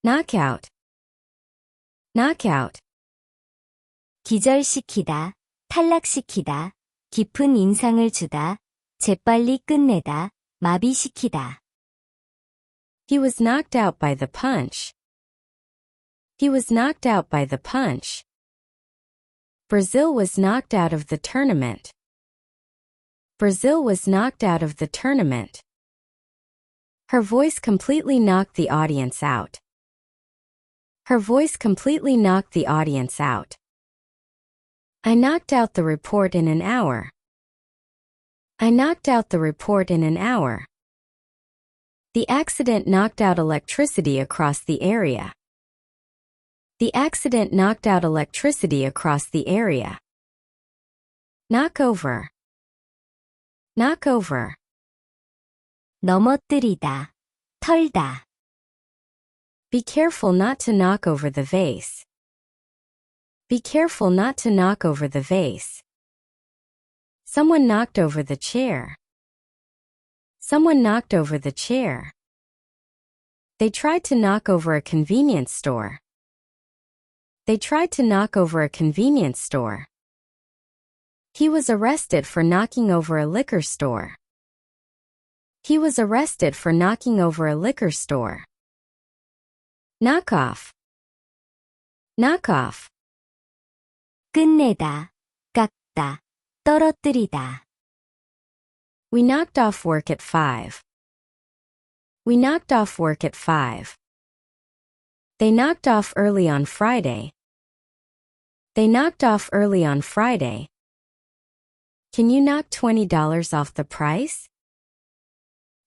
knockout, knockout. 기절시키다, 탈락시키다, 깊은 인상을 주다, 재빨리 끝내다, 마비시키다. He was knocked out by the punch. He was knocked out by the punch. Brazil was knocked out of the tournament. Brazil was knocked out of the tournament. Her voice completely knocked the audience out. Her voice completely knocked the audience out. I knocked out the report in an hour. I knocked out the report in an hour. The accident knocked out electricity across the area. The accident knocked out electricity across the area. Knock over. Knock over. 넘어뜨리다, 털다. Be careful not to knock over the vase. Be careful not to knock over the vase. Someone knocked over the chair. Someone knocked over the chair. They tried to knock over a convenience store. They tried to knock over a convenience store. He was arrested for knocking over a liquor store. He was arrested for knocking over a liquor store. Knock off. Knock off. 끝내다, 깎다, 떨어뜨리다. We knocked off work at 5. We knocked off work at 5. They knocked off early on Friday. They knocked off early on Friday. Can you knock $20 off the price?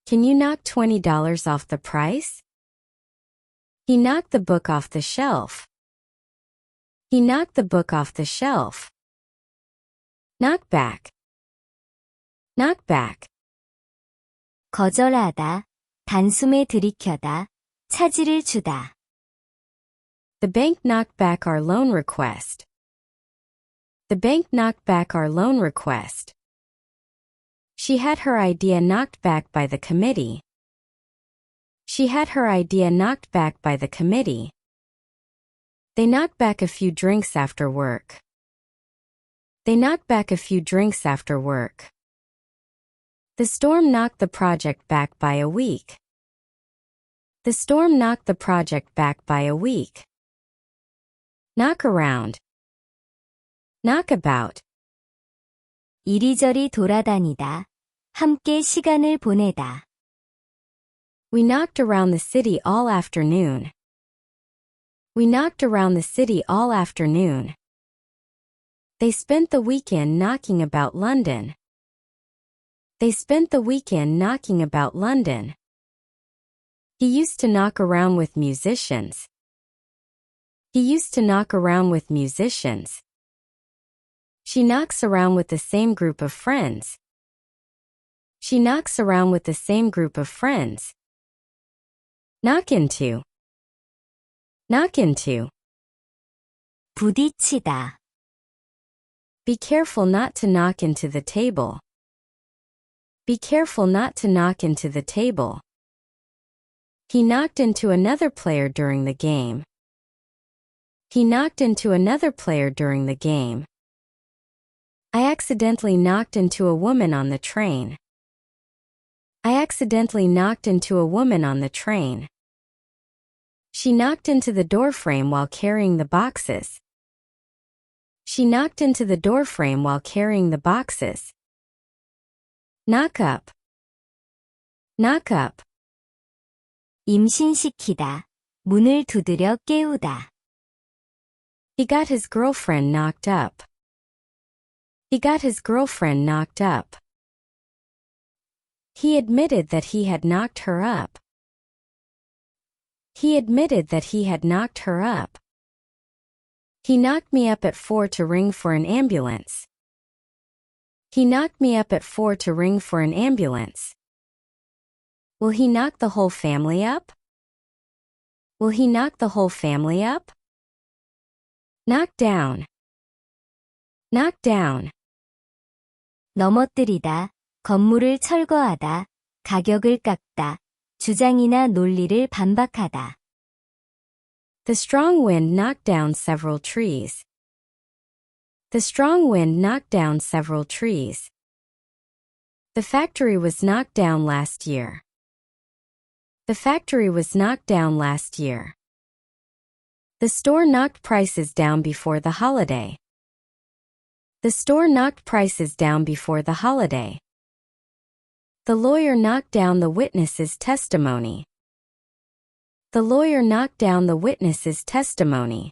Can you knock $20 off the price? He knocked the book off the shelf. He knocked the book off the shelf. Knock back. Knock back. 거절하다, 단숨에 들이켜다, 차질을 주다. The bank knocked back our loan request. The bank knocked back our loan request. She had her idea knocked back by the committee. She had her idea knocked back by the committee. They knocked back a few drinks after work. They knocked back a few drinks after work. The storm knocked the project back by a week. The storm knocked the project back by a week. Knock around. Knock about. 이리저리 돌아다니다, 함께 시간을 보내다. We knocked around the city all afternoon. We knocked around the city all afternoon. They spent the weekend knocking about London. They spent the weekend knocking about London. He used to knock around with musicians. He used to knock around with musicians. She knocks around with the same group of friends. She knocks around with the same group of friends. Knock into. Knock into. 부딪히다. Be careful not to knock into the table. Be careful not to knock into the table. He knocked into another player during the game. He knocked into another player during the game. I accidentally knocked into a woman on the train. I accidentally knocked into a woman on the train. She knocked into the doorframe while carrying the boxes. She knocked into the doorframe while carrying the boxes. Knock up. Knock up. 임신시키다, 문을 두드려 깨우다. He got his girlfriend knocked up. He got his girlfriend knocked up. He admitted that he had knocked her up. He admitted that he had knocked her up. He knocked me up at 4 to ring for an ambulance. He knocked me up at 4 to ring for an ambulance. Will he knock the whole family up? Will he knock the whole family up? Knock down. Knock down. 넘어뜨리다, 건물을 철거하다, 가격을 깎다, 주장이나 논리를 반박하다. The strong wind knocked down several trees. The strong wind knocked down several trees. The factory was knocked down last year. The factory was knocked down last year. The store knocked prices down before the holiday. The store knocked prices down before the holiday. The lawyer knocked down the witness's testimony. The lawyer knocked down the witness's testimony.